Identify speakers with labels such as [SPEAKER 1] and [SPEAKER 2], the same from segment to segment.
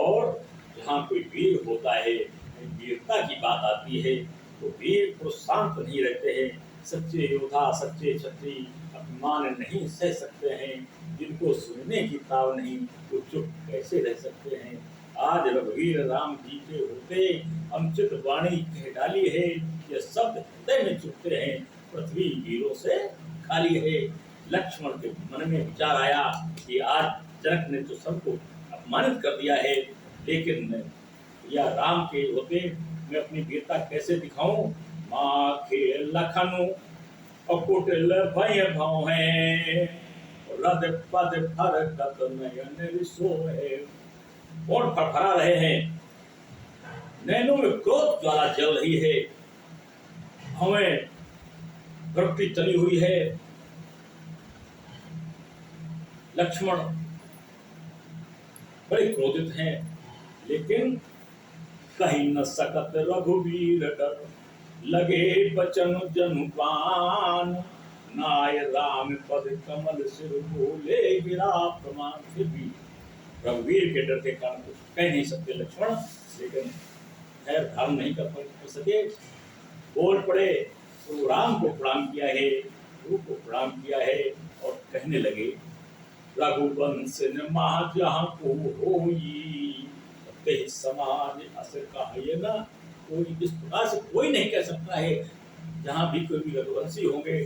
[SPEAKER 1] और जहाँ कोई वीर होता है, वीरता की बात आती है, तो वीर पुरुष शांत नहीं रहते हैं। सच्चे योद्धा, सच्चे क्षत्रिय अपमान नहीं सह सकते हैं। जिनको सुनने की ताव नहीं, वो चुप कैसे रह सकते हैं। आज रघुवीर राम जी के होते अनुचित वाणी कह डाली है। ये शब्द हृदय में चुभते हैं, पृथ्वी वीरों से खाली है। लक्ष्मण के मन में विचार आया कि आज जनक ने तो सबको अपमानित कर दिया है, लेकिन या राम के होते मैं अपनी वीरता कैसे दिखाऊं। माँ के लखनु अकुटिल भय भाव है, रद पद फरकत नयन सोहे। और फरफरा रहे हैं, नैनों में क्रोध ज्वाला जल रही है, हमें भक्ति चली हुई है। लक्ष्मण बड़े क्रोधित हैं, लेकिन कहीं न सकत रघुवीर डर, लगे बचन जनुपान। नाय राम पद कमल सिर बोले गिरा प्रमाण। फिर भी रघुवीर के डर के कारण कुछ कह नहीं सकते लक्ष्मण, लेकिन खैर धारण नहीं कर सके। बोल पड़े, तो राम को प्रणाम किया है, गुरु को प्रणाम किया है, और कहने लगे रघुवंश न महाजहाँ को होई, ते समाज अस कहिए न कोई। इस प्रकार से कोई नहीं कह सकता है। जहाँ भी कोई भी रघुवंशी होंगे,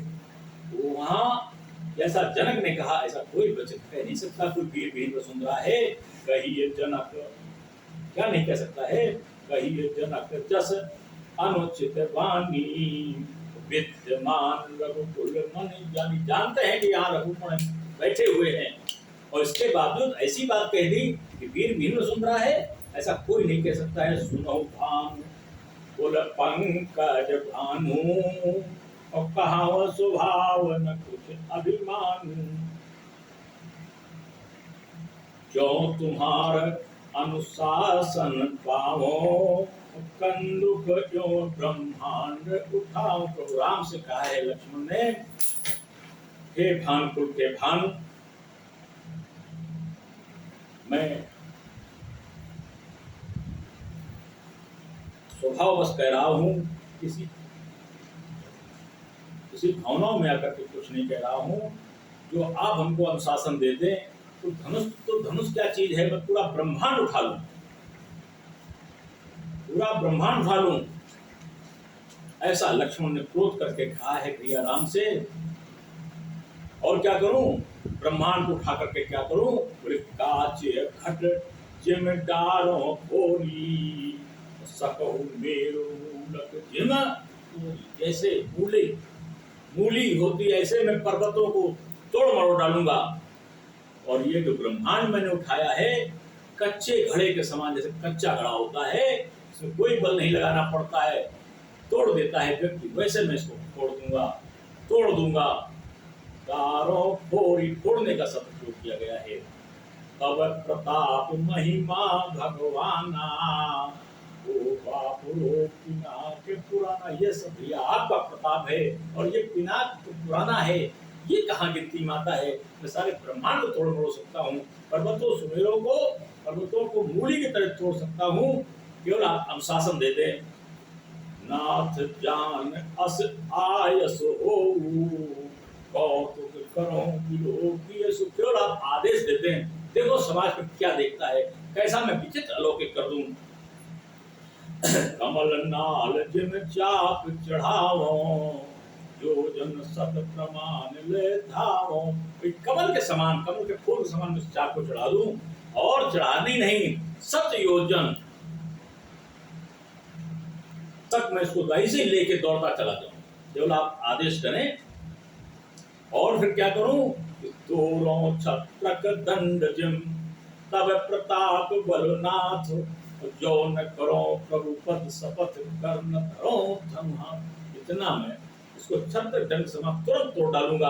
[SPEAKER 1] तो वहाँ जैसा जनक ने कहा ऐसा कोई वचन कह नहीं सकता। कोई वीर वीर वसुंधरा है, कहिए जनक, क्या नहीं कह सकता है। कहिए जनक जस अनुचित वाणी, विद्यमान रघुकुल मन जानी। जानते हैं कि यहाँ रघुकुल बैठे हुए हैं, और इसके बावजूद ऐसी बात कह दी कि वीर वीर वसुंधरा है, ऐसा कोई नहीं कह सकता है। सुनो भानु कुल पंकज भानु, और कहाव स्वभाव न कुछ अभिमान। जो तुम्हार अनुशासन पावो, कंदुक जो ब्रह्मांड उठाओ। तो राम से कहा है लक्ष्मण ने, हे भानुकुल के भानु, मैं स्वभाववश कह रहा हूं, किसी भावनाओं में आकर के कुछ नहीं कह रहा हूं। जो आप हमको अनुशासन दे दें, तो धनुष क्या चीज है, मैं पूरा ब्रह्मांड उठा लूं, पूरा ब्रह्मांड उठा लूं। ऐसा लक्ष्मण ने क्रोध करके कहा है भैया राम से। और क्या करूं, ब्रह्मांड को उठा करके क्या करूं। बोले काचे घट जिम डारो खोरी, सकहु मेरो मूलक जिम। जैसे मूली होती है, ऐसे मैं पर्वतों को तोड़ मरोड़ डालूंगा। और ये जो ब्रह्मांड मैंने उठाया है, कच्चे घड़े के समान, जैसे कच्चा घड़ा होता है, इसमें कोई बल नहीं लगाना पड़ता है, तोड़ देता है व्यक्ति, वैसे मैं इसको तोड़ दूंगा। तारों फोड़ी, फोड़ने का शब्द प्रयोग किया गया है। तब प्रताप महिमा भगवाना, ओ बापुरो पिनाक पुराना। ये सब भैया आपका प्रताप है, और ये पिनाक तो पुराना है, ये कहाँ गिनती माता है। मैं सारे ब्रह्मांड को तोड़ मरोड़ सकता हूँ, पर्वतों को मूली की तरह तोड़ सकता हूँ, केवल आप अनुशासन दे दें। नाथ जान अस आयस हो, कौतुक करो केवल आप आदेश देते हैं। देखो समाज में क्या देखता है, कैसा मैं विचित्र अलौकिक कर दूं। कमल नाल जिन चाप चढ़ावो, जो जन सत प्रमाण ले धावो। कमल के समान, कमल के फूल के समान मैं चाप को चढ़ा दूं, और चढ़ानी नहीं, 7 योजन तक मैं इसको दही से लेके दौड़ता चला जाऊं। केवल आप आदेश करें। और फिर क्या करूं, तोरो छत्रक दंड जिम, तब प्रताप बलनाथ। जो न करो प्रभु पद शपथ कर न धरो धम्हा। इतना मैं इसको छत्र दंड समान तुरंत तोड़ डालूंगा,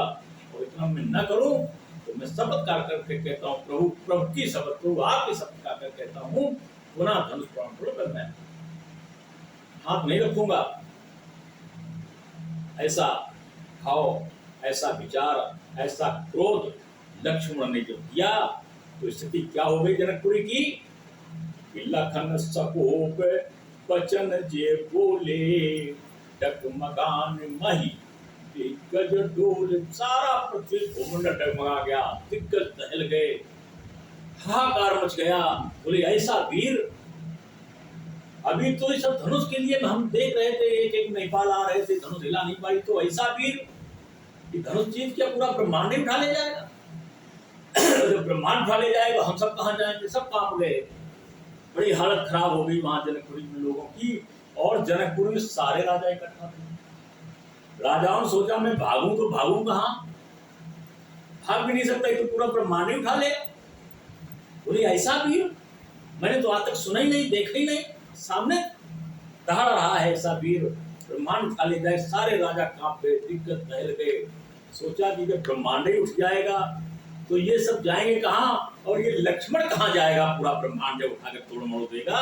[SPEAKER 1] और इतना मैं न करूं तो मैं शपथ करके कहता हूं, प्रभु की शपथ, प्रभु आपकी शपथ कर कहता हूं, पुनः धनुष प्राण मैं हाथ नहीं रखूंगा। ऐसा भाव, ऐसा विचार, ऐसा क्रोध लक्ष्मण ने जब किया, तो स्थिति क्या हो गई जनकपुरी की। लखन सकोप बचन जे बोले, डगमगान मही दिग्गज डोल। सारा पृथ्वी भूमंडल डगमगा गया, दिग्गज दहल गए, हाहाकार मच गया। बोले ऐसा वीर, अभी तो इस धनुष के लिए हम देख रहे थे, एक एक नेपाल आ रहे थे, धनुष हिला नहीं पाई, तो ऐसा वीर कि धनुष जीत क्या पूरा ब्रह्मांड ही उठा ले जाएगा। जब ब्रह्मांड उठा ले जाएगा हम सब कहाँ जाएंगे, सब कांप गए। बड़ी हालत खराब हो गई वहां जनकपुरी में लोगों की। और जनकपुर में सारे राजा इकट्ठा थे। राजाओं ने सोचा मैं भागूं तो भागूं कहां, भाग भी नहीं सकता, तो पूरा ब्रह्मांड ही उठा ले। बोले ऐसा वीर मैंने तो आज तक सुना ही नहीं, देखा ही नहीं, सामने दहाड़ रहा है ऐसा वीर, ब्रह्मांड उठा ले जाए। सारे राजा कांप गए, दिग्गज दहल गए। सोचा कि जब ब्रह्मांड ही उठ जाएगा तो ये सब जाएंगे कहाँ, और ये लक्ष्मण कहाँ जाएगा, पूरा ब्रह्मांड जब उठाकर तोड़ मोड़ देगा।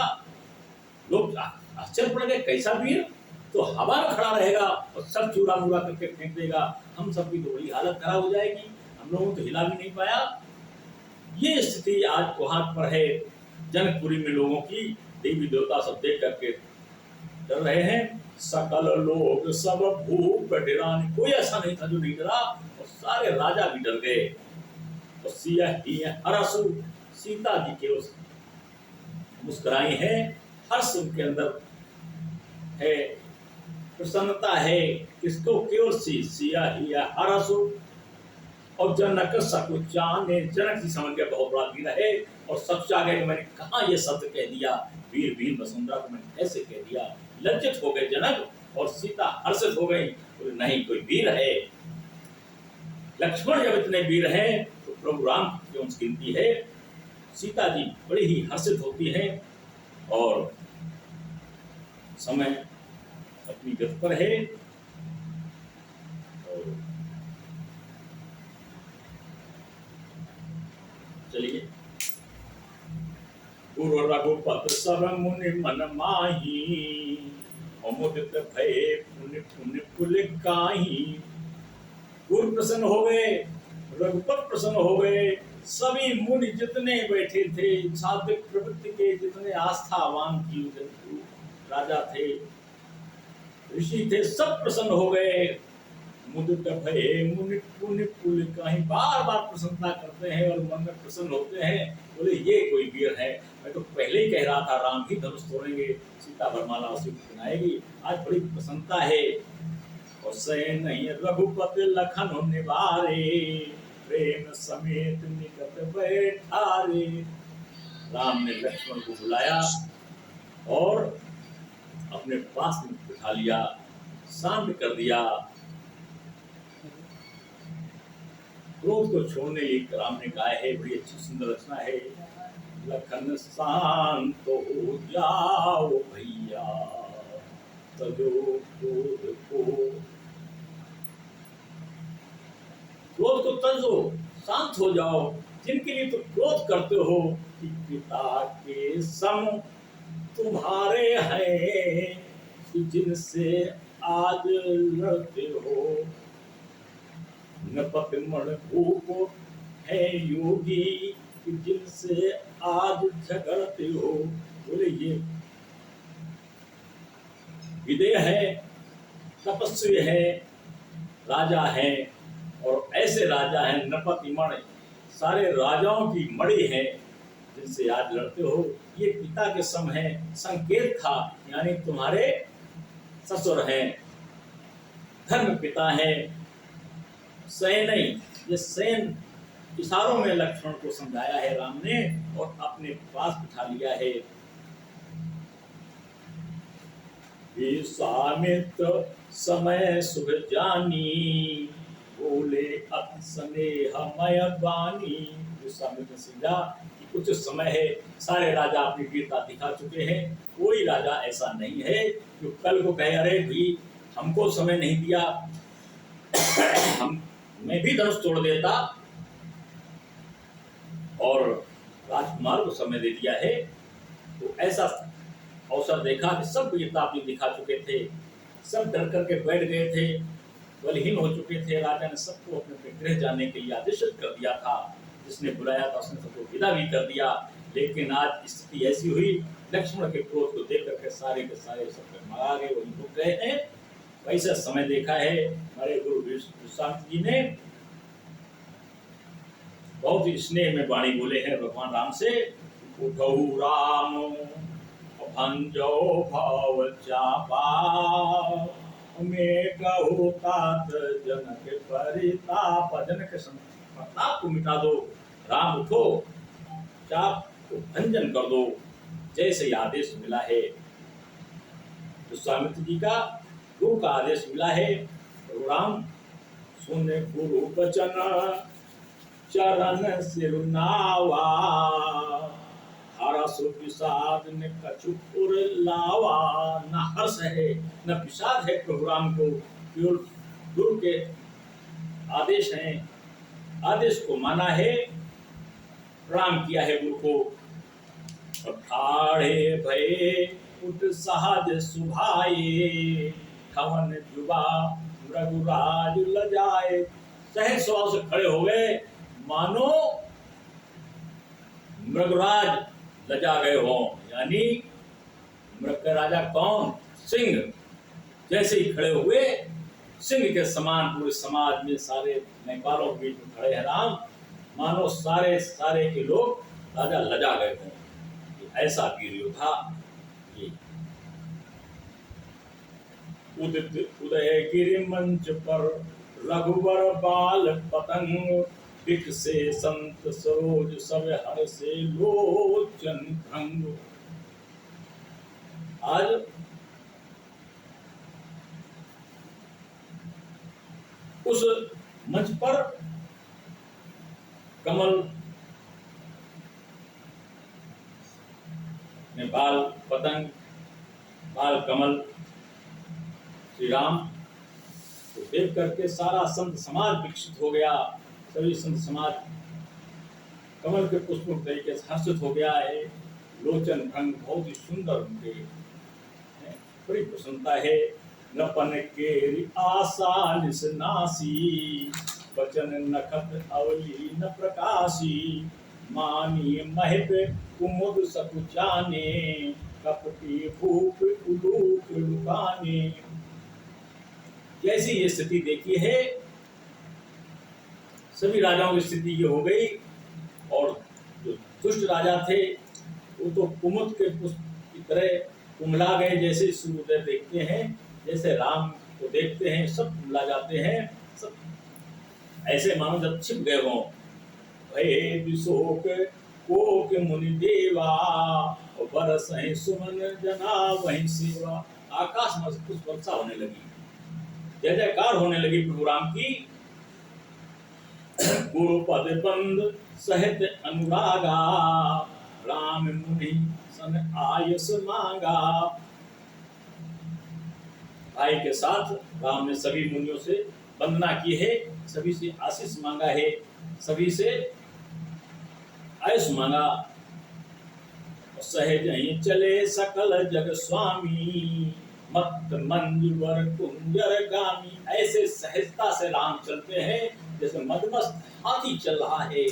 [SPEAKER 1] लोग आश्चर्य पड़ गए, कैसा वीर, तो हवा में खड़ा रहेगा और सब चूरा मुरा करके फेंक देगा, हम सब की तो बड़ी हालत खराब हो जाएगी, हम लोगों तो हिला भी नहीं पाया। ये स्थिति आज वहां पर है जनकपुरी में लोगों की। देवी देवता सब देख करके डर रहे हैं। सकल लोग सब भूप डराने, कोई ऐसा नहीं था जो नहीं डरा, और सारे राजा भी डर गए। और सिया ही हरसु, सीता जी के उस मुस्कुराई है, हर्ष उनके अंदर है, प्रसन्नता है। किसको, केवल सिया ही हरसु। और जनक सकुचाने, जनक जी समझ गए बहुत बड़ा वीर है, और सबसे आगे कि मैंने कहा ये शब्द कह दिया, वीर वीर वसुंधरा को मैंने कैसे कह दिया। लज्जित हो गए जनक, और सीता हर्षित हो गई, तो नहीं कोई वीर है। लक्ष्मण जब इतने वीर हैं तो प्रभु राम की क्यों गिनती है। सीता जी बड़ी ही हर्षित होती हैं, और समय अपनी गति पर है। और चलिए, पूर्व रघुपति सब मुनि मन माही, अमुदित भय पुण्य पुण्य कुल काहि। गुरु प्रसन्न हो गए, रघुपत प्रसन्न हो गए, सभी मुनि जितने बैठे थे, सात्विक प्रवृत्ति के जितने आस्थावान की राजा थे, ऋषि थे, सब प्रसन्न हो गए। मुदित भय मुनि पुण्य कुल काहि, बार बार प्रसन्नता करते हैं और मन में प्रसन्न होते हैं। बोले ये कोई वीर है, मैं तो पहले ही कह रहा था राम ही धनुष तोड़ेंगे, सीता वरमाला उसी को पहनाएगी, आज बड़ी प्रसन्नता है। और सैन रघुपति लखन निवारे, प्रेम समेत निकट बैठारे। राम ने लक्ष्मण को बुलाया और अपने पास में बिठा लिया, शांत कर दिया। क्रोध को छोड़ने लिए राम ने कहा है, बड़ी अच्छी सुंदर रचना है। लखन शांत हो जाओ भैया, तजो क्रोध को, क्रोध को तजो, शांत हो जाओ। जिनके लिए तुम क्रोध करते हो कि पिता के सम तुम्हारे हैं, कि जिनसे आज लड़ते हो। नपति मण भूप है योगी, कि जिनसे आज झगड़ते हो। बोले ये विदेह है, तपस्वी है, राजा है, और ऐसे राजा हैं नपति मण, सारे राजाओं की मणि है, जिनसे आज लड़ते हो। ये पिता के सम है, संकेत था, यानी तुम्हारे ससुर हैं, धर्म पिता है। सैन, ये सैन इशारों में लक्ष्मण को समझाया है राम ने, और अपने पास बिठा लिया है। विश्वामित्र समय शुभ जानी, बोले अति स्नेहमय वाणी। विश्वामित्र समझा कि कुछ समय है, सारे राजा अपनी वीरता दिखा चुके हैं, कोई राजा ऐसा नहीं है जो कल को कहे अरे भी हमको समय नहीं दिया, मैं भी धनुष तोड़ देता, और राजकुमार को समय दे दिया है। तो ऐसा अवसर देखा कि सब वीरता अपनी दिखा चुके थे, सब डर करके बैठ गए थे, बलहीन हो चुके थे। राजा ने सबको अपने गृह जाने के लिए आदेशित कर दिया था, जिसने बुलाया था उसने सबको विदा भी कर दिया। लेकिन आज स्थिति ऐसी हुई, लक्ष्मण के क्रोध को देख करके सारे के सारे सब डगमगा गए, वहीं रुक गए हैं। वैसा समय देखा है हमारे गुरु विश्वामित्र जी ने, बहुत ही स्नेह में वाणी बोले हैं भगवान राम से। उठऊ राम भंजो भव चापा, में कहू तात जनक परिताप। जनक के प्रताप को मिटा दो, राम उठो, चाप को भंजन कर दो, जैसे आदेश मिला है विश्वामित्र जी का, गुरु का आदेश मिला है। प्रभु राम सुने गुरु वचन चरण सिरुनावा, हरस विषाद ने कछुपुर लावा। न हर्ष है न विषाद है प्रभु राम को, केवल गुरु के आदेश हैं, आदेश को माना है, प्रणाम किया है गुरु को। ठाड़े भये उठ सहज सुभाए, ठवन जुबा रघुराज लजाए। सहज स्वभाव से खड़े हो गए, मानो मृगराज लजा गए हो। यानी मृग का राजा कौन? सिंह। जैसे ही खड़े हुए, सिंह के समान पूरे समाज में सारे नेपालों के बीच में खड़े हैं राम, मानो सारे सारे के लोग राजा लजा गए हों। ऐसा वीर योद्धा ये। उदित उदय गिरि मंच पर रघुवर बाल पतंग, दिख से संत सरोज सब हर से लोचन भंग। आज उस मंच पर कमल में बाल पतंग, बाल कमल श्री राम को देख करके सारा संत समाज विकसित हो गया। सभी संत समाज कमल के पुष्पों तरीके से हर्षित हो गया है। लोचन भंग बहुत ही सुंदर उनके, बड़ी प्रसन्नता है। नपन के आशा निसनासी, वचन नखत अवली न प्रकाशी। मानी महिप कुमुद सकुचाने, कपटी भूप उलूप लुकाने। जैसी ये स्थिति देखी है, सभी राजाओं की स्थिति ये हो गई। और जो दुष्ट राजा थे वो तो कुमुद के पुष्प की तरह कुमला गए। जैसे सूर्योदय देखते हैं, जैसे राम को देखते हैं, सब कुमला जाते हैं, सब ऐसे मानो जब छिप गए हों। भय विशोक कोक मुनि देवा, बरस सुमन जना वहीं सेवा। आकाश में पुष्प वर्षा होने लगी, जय जयकार होने लगी प्रभु राम की। गुरु पद बंद सहित अनुरागा, राम मुनि सन आयस मांगा। भाई के साथ राम ने सभी मुनियों से वंदना की है, सभी से आशीष मांगा है, सभी से आयुष मांगा। सहज ही चले सकल जग स्वामी, मत मंजवर कुंजर गामी। ऐसे सहजता से राम चलते हैं जैसे मदमस्त हाथी चल रहा है।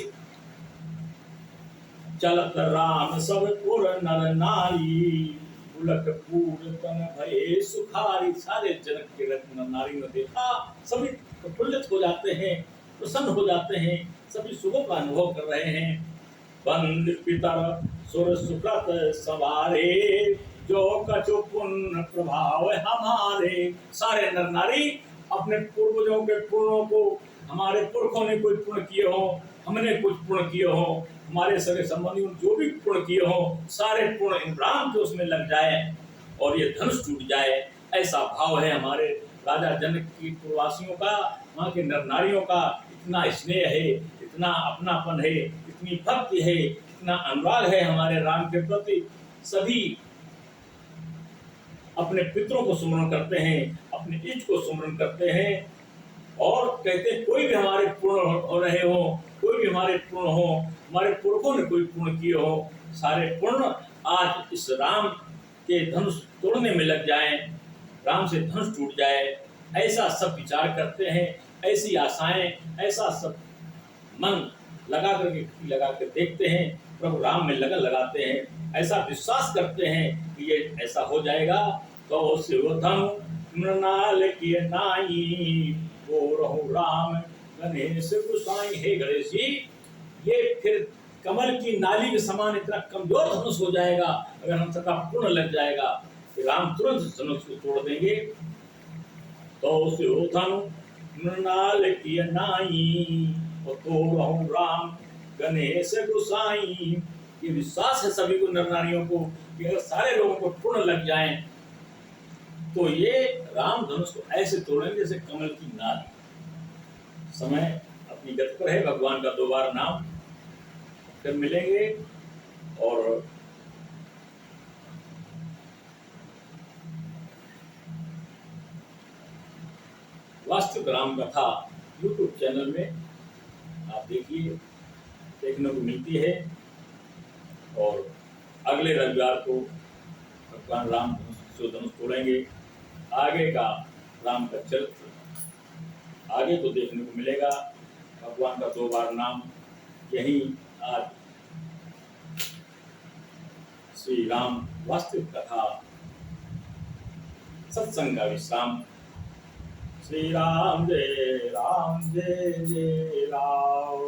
[SPEAKER 1] चलत राम सब पुर नर नारी, उलट पूर तन भये सुखारी। सारे जनक के रत्न नारी ने देखा, सभी प्रफुल्लित हो जाते हैं, प्रसन्न हो जाते हैं, सभी सुखों का अनुभव कर रहे हैं। बंद पितर सुर सुकृत सवारे, जो कछु पुण्य प्रभाव हमारे। सारे नर नारी अपने पूर्वजों के पुण्यों को, हमारे पुरखों ने कोई पुण्य किए हो, हमने कुछ पुण्य किए हो, हमारे सगे संबंधी जो भी पुण्य किए हो, सारे पुण्य इन राम के उसमें लग जाए और ये धनुष टूट जाए। ऐसा भाव है हमारे राजा जनक की पूर्ववासियों का, वहाँ के नर नारियों का। इतना स्नेह है, इतना अपनापन है, इतनी भक्ति है, इतना अनुराग है हमारे राम के प्रति। सभी अपने पितरों को सुमरण करते हैं, अपने इष्ट को सुमरण करते हैं और कहते हैं कोई भी हमारे पूर्ण हो रहे हो, कोई भी हमारे पूर्ण हो, हमारे पुरखों ने कोई पूर्ण किए हो, सारे पूर्ण आज इस राम के धनुष तोड़ने में लग जाएं, राम से धनुष टूट जाए। ऐसा सब विचार करते हैं, ऐसी आशाएं, ऐसा सब मन लगा कर देखते हैं। प्रभु राम में लगन लगाते हैं, ऐसा विश्वास करते हैं कि ये ऐसा हो जाएगा, तो शिवधनु मृणाल किए नाई, वो रहु राम गणेश गुसाई। हे गणेश जी, ये फिर कमल की नाली के समान इतना कमजोर धनुष हो जाएगा अगर हम सदा पूर्ण लग जाएगा कि राम तुरंत धनुष को तोड़ देंगे। तो शिवधनु मृणाल किए नाई, और तो रहु राम गणेश गुसाई। ये विश्वास है सभी को, नर नारियों को, कि अगर सारे लोगों को पूर्ण लग जाएं तो ये राम धनुष को ऐसे तोड़ेंगे जैसे कमल की नाल। समय अपनी गति पर है, भगवान का दोबारा नाम, फिर मिलेंगे। और वास्तविक राम कथा यूट्यूब चैनल में आप देखिए, देखने को मिलती है। और अगले रविवार को भगवान राम धनुष तोड़ेंगे। आगे का राम का चरित्र आगे को देखने को मिलेगा। भगवान का 2 बार नाम, यही आज श्री राम वास्तविक कथा सत्संग का विश्राम। श्री राम जय जय राम।